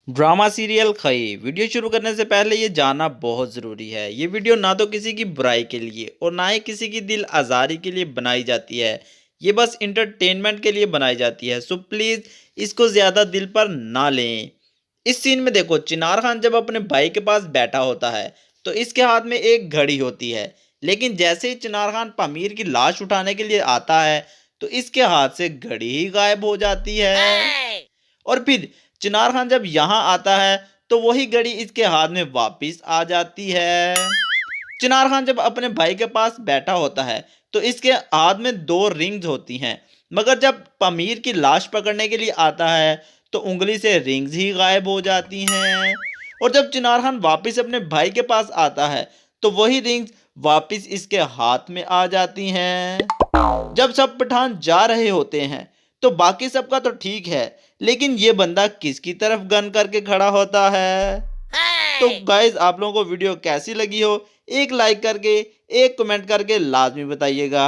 Drama serial खई video शुरू करने से पहले ये जानना बहुत ज़रूरी है। ये वीडियो ना तो किसी की बुराई के लिए और ना ही किसी की दिल आज़ारी के लिए बनाई जाती है। ये बस इंटरटेनमेंट के लिए बनाई जाती है, सो प्लीज़ इसको ज़्यादा दिल पर ना लें। इस सीन में देखो, चिनार खान जब अपने भाई के पास बैठा होता है तो इसके हाथ में एक घड़ी होती है, लेकिन जैसे ही चिनार खान पामीर की लाश उठाने के लिए आता है तो इसके हाथ से घड़ी ही गायब हो जाती है। और फिर चिनार खान जब यहाँ आता है तो वही घड़ी इसके हाथ में वापिस आ जाती है। चिनार खान जब अपने भाई के पास बैठा होता है तो इसके हाथ में दो रिंग्स होती हैं, मगर जब पमीर की लाश पकड़ने के लिए आता है तो उंगली से रिंग्स ही गायब हो जाती हैं। और जब चिनार खान वापिस अपने भाई के पास आता है तो वही रिंग्स वापिस इसके हाथ में आ जाती हैं। जब सब पठान जा रहे होते हैं तो बाकी सबका तो ठीक है, लेकिन ये बंदा किसकी तरफ गन करके खड़ा होता है। तो गाइज, आप लोगों को वीडियो कैसी लगी हो, एक लाइक करके एक कमेंट करके लाजमी बताइएगा।